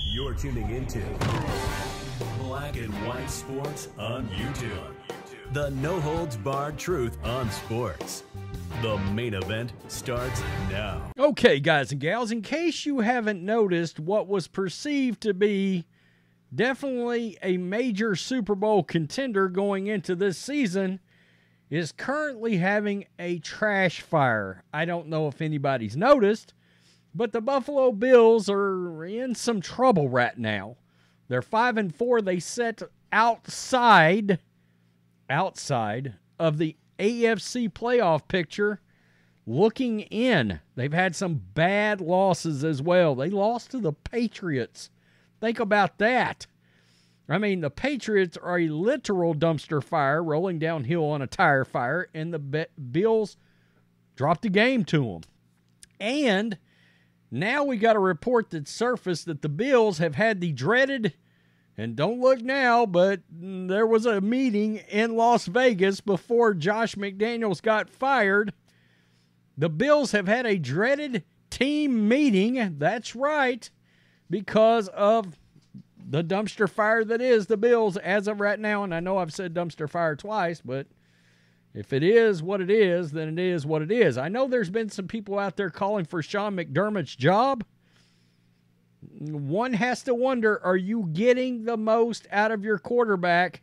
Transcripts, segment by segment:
You're tuning into Black and White Sports on YouTube. The no-holds-barred truth on sports. The main event starts now. Okay, guys and gals, in case you haven't noticed, what was perceived to be definitely a major Super Bowl contender going into this season is currently having a trash fire. I don't know if anybody's noticed, but the Buffalo Bills are in some trouble right now. They're 5-4. They sit outside of the AFC playoff picture looking in. They've had some bad losses as well. They lost to the Patriots. Think about that. I mean, the Patriots are a literal dumpster fire rolling downhill on a tire fire, and the Bills dropped the game to them. And now we got a report that surfaced that the Bills have had the dreaded, and don't look now, but there was a meeting in Las Vegas before Josh McDaniels got fired. The Bills have had a dreaded team meeting, that's right, because of the dumpster fire that is the Bills as of right now. And I know I've said dumpster fire twice, but if it is what it is, then it is what it is. I know there's been some people out there calling for Sean McDermott's job. One has to wonder, are you getting the most out of your quarterback?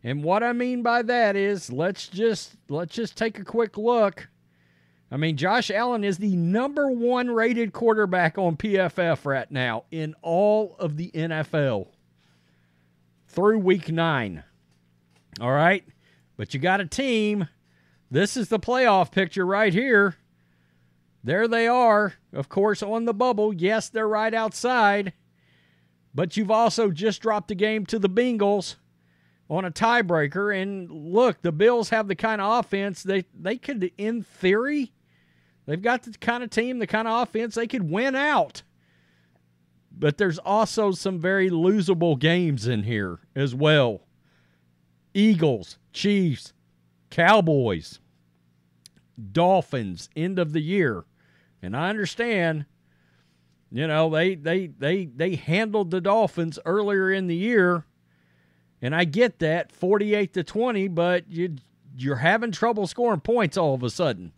And what I mean by that is, let's just take a quick look. I mean, Josh Allen is the number 1 rated quarterback on PFF right now in all of the NFL through week 9. All right? But you got a team. This is the playoff picture right here. There they are, of course, on the bubble. Yes, they're right outside. But you've also just dropped the game to the Bengals on a tiebreaker. And look, the Bills have the kind of offense they could, in theory, they've got the kind of team, the kind of offense they could win out. But there's also some very losable games in here as well. Eagles, Chiefs, Cowboys, Dolphins, end of the year. And I understand, you know, they handled the Dolphins earlier in the year, and I get that, 48-20, but you're having trouble scoring points all of a sudden.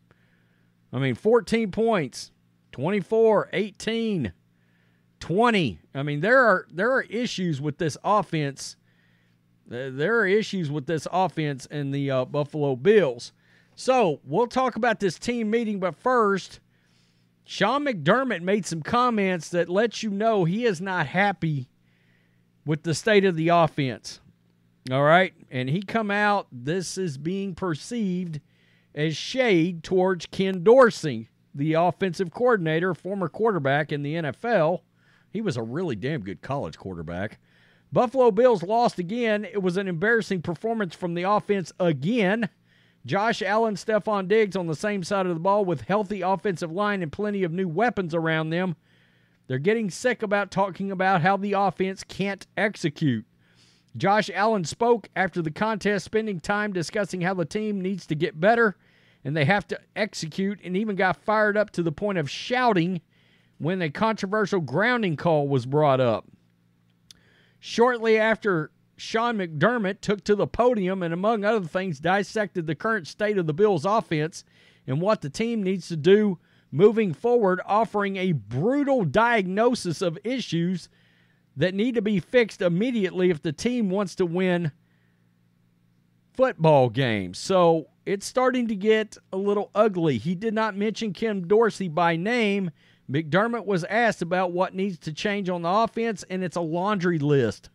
I mean, 14 points, 24, 18, 20. I mean, there are issues with this offense. There are issues with this offense in the Buffalo Bills. So we'll talk about this team meeting, but first, Sean McDermott made some comments that let you know he is not happy with the state of the offense. All right? And he come out, this is being perceived as shade towards Ken Dorsey, the offensive coordinator, former quarterback in the NFL. He was a really damn good college quarterback. Buffalo Bills lost again. It was an embarrassing performance from the offense again. Josh Allen, Stephon Diggs on the same side of the ball with healthy offensive line and plenty of new weapons around them. They're getting sick about talking about how the offense can't execute. Josh Allen spoke after the contest, spending time discussing how the team needs to get better and they have to execute, and even got fired up to the point of shouting when a controversial grounding call was brought up. Shortly after, Sean McDermott took to the podium and, among other things, dissected the current state of the Bills' offense and what the team needs to do moving forward, offering a brutal diagnosis of issues that need to be fixed immediately if the team wants to win football games. So it's starting to get a little ugly. He did not mention Ken Dorsey by name. McDermott was asked about what needs to change on the offense, and it's a laundry list.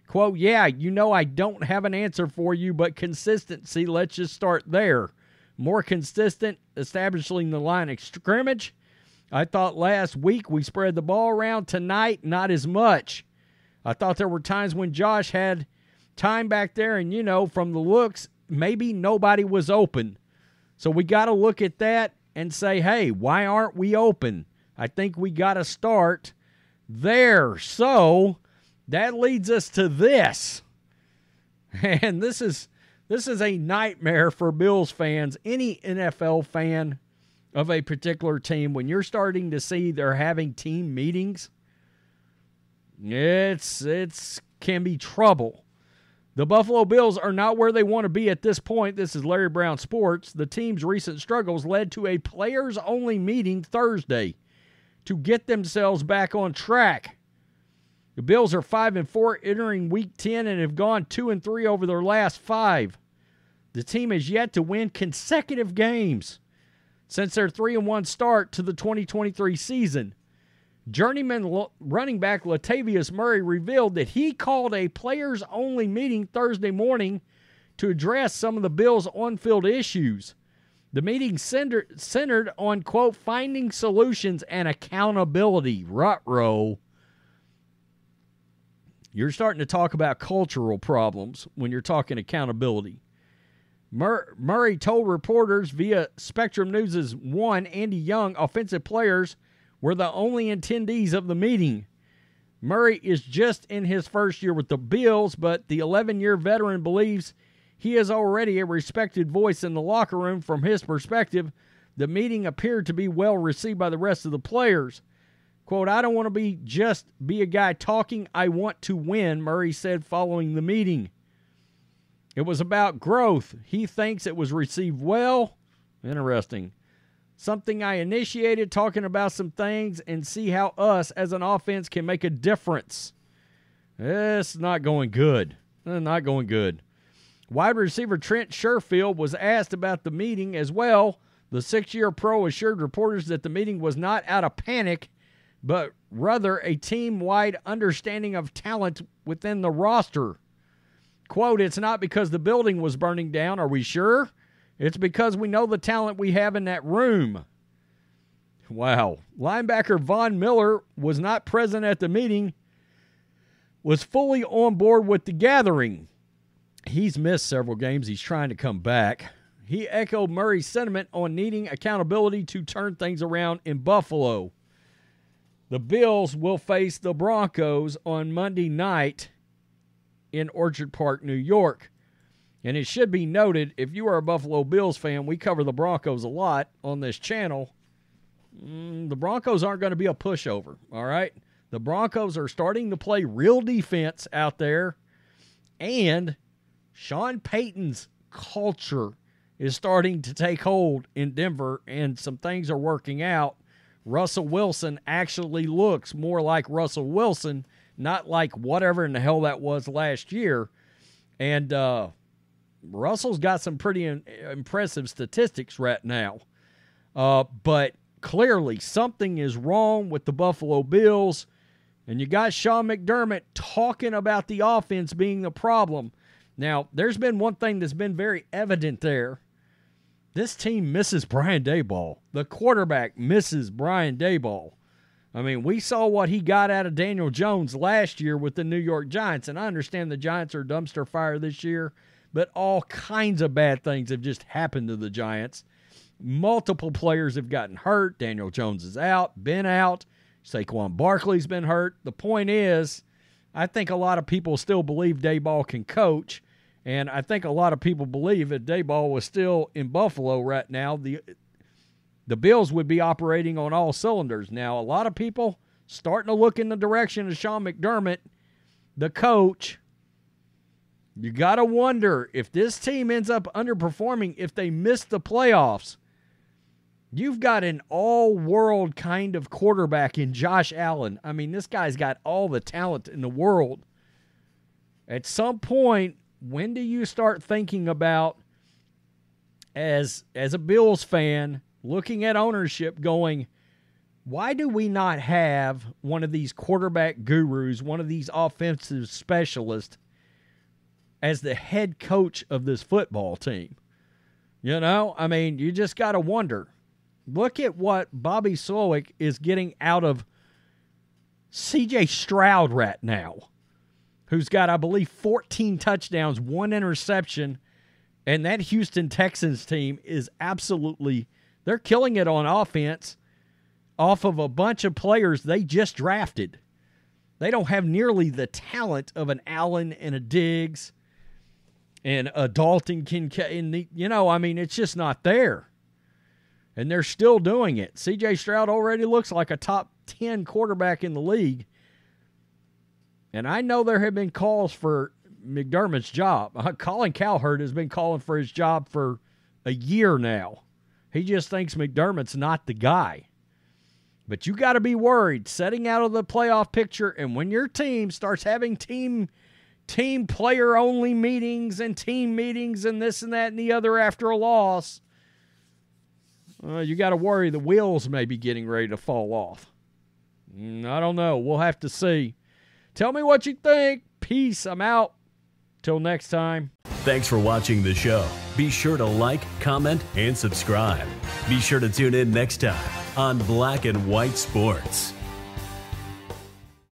Quote, yeah, you know I don't have an answer for you, but consistency, let's just start there. More consistent, establishing the line of scrimmage. I thought last week we spread the ball around. Tonight, not as much. I thought there were times when Josh had time back there, and, you know, from the looks, maybe nobody was open. So we got to look at that and say, hey, why aren't we open? I think we got to start there. So that leads us to this. And this is a nightmare for Bills fans, any NFL fan of a particular team, when you're starting to see they're having team meetings, it's can be trouble. The Buffalo Bills are not where they want to be at this point. This is Larry Brown Sports. The team's recent struggles led to a players-only meeting Thursday to get themselves back on track. The Bills are 5-4 entering Week 10 and have gone 2-3 over their last 5. The team has yet to win consecutive games since their 3-1 start to the 2023 season. Journeyman running back Latavius Murray revealed that he called a players-only meeting Thursday morning to address some of the Bills' on-field issues. The meeting centered on, quote, finding solutions and accountability. Ruh-roh. You're starting to talk about cultural problems when you're talking accountability. Murray told reporters via Spectrum News' Andy Young, offensive players were the only attendees of the meeting. Murray is just in his first year with the Bills, but the 11-year veteran believes he is already a respected voice in the locker room. From his perspective, the meeting appeared to be well received by the rest of the players. Quote, I don't want to be a guy talking. I want to win, Murray said following the meeting. It was about growth. He thinks it was received well. Interesting. Something I initiated, talking about some things and see how us as an offense can make a difference. It's not going good. Not going good. Wide receiver Trent Sherfield was asked about the meeting as well. The 6-year pro assured reporters that the meeting was not out of panic, but rather a team-wide understanding of talent within the roster. Quote, it's not because the building was burning down, are we sure? It's because we know the talent we have in that room. Wow. Linebacker Von Miller was not present at the meeting, was fully on board with the gathering. He's missed several games. He's trying to come back. He echoed Murray's sentiment on needing accountability to turn things around in Buffalo. The Bills will face the Broncos on Monday night in Orchard Park, New York. And it should be noted, if you are a Buffalo Bills fan, we cover the Broncos a lot on this channel. The Broncos aren't going to be a pushover, all right? The Broncos are starting to play real defense out there, and Sean Payton's culture is starting to take hold in Denver, and some things are working out. Russell Wilson actually looks more like Russell Wilson, not like whatever in the hell that was last year. And Russell's got some pretty impressive statistics right now. But clearly something is wrong with the Buffalo Bills. And you got Sean McDermott talking about the offense being the problem. Now, there's been one thing that's been very evident there. This team misses Brian Daboll. The quarterback misses Brian Daboll. I mean, we saw what he got out of Daniel Jones last year with the New York Giants. And I understand the Giants are dumpster fire this year, but all kinds of bad things have just happened to the Giants. Multiple players have gotten hurt. Daniel Jones is out, been out. Saquon Barkley's been hurt. The point is, I think a lot of people still believe Daboll can coach, and I think a lot of people believe if Daboll was still in Buffalo right now, the Bills would be operating on all cylinders. Now, a lot of people starting to look in the direction of Sean McDermott, the coach. You got to wonder if this team ends up underperforming, if they miss the playoffs. You've got an all-world kind of quarterback in Josh Allen. I mean, this guy's got all the talent in the world. At some point, when do you start thinking about, as a Bills fan, looking at ownership going, why do we not have one of these quarterback gurus, one of these offensive specialists as the head coach of this football team? You know, I mean, you just got to wonder. Look at what Bobby Slowick is getting out of C.J. Stroud right now, who's got, I believe, 14 touchdowns, 1 interception, and that Houston Texans team is absolutely, they're killing it on offense off of a bunch of players they just drafted. They don't have nearly the talent of an Allen and a Diggs and a Dalton Kincaid. You know, I mean, it's just not there. And they're still doing it. C.J. Stroud already looks like a top 10 quarterback in the league. And I know there have been calls for McDermott's job. Colin Cowherd has been calling for his job for a year now. He just thinks McDermott's not the guy. But you got to be worried setting out of the playoff picture, and when your team starts having team player-only meetings and team meetings and this and that and the other after a loss, you got to worry the wheels may be getting ready to fall off. I don't know. We'll have to see. Tell me what you think. Peace. I'm out. Till next time. Thanks for watching the show. Be sure to like, comment, and subscribe. Be sure to tune in next time on Black and White Sports.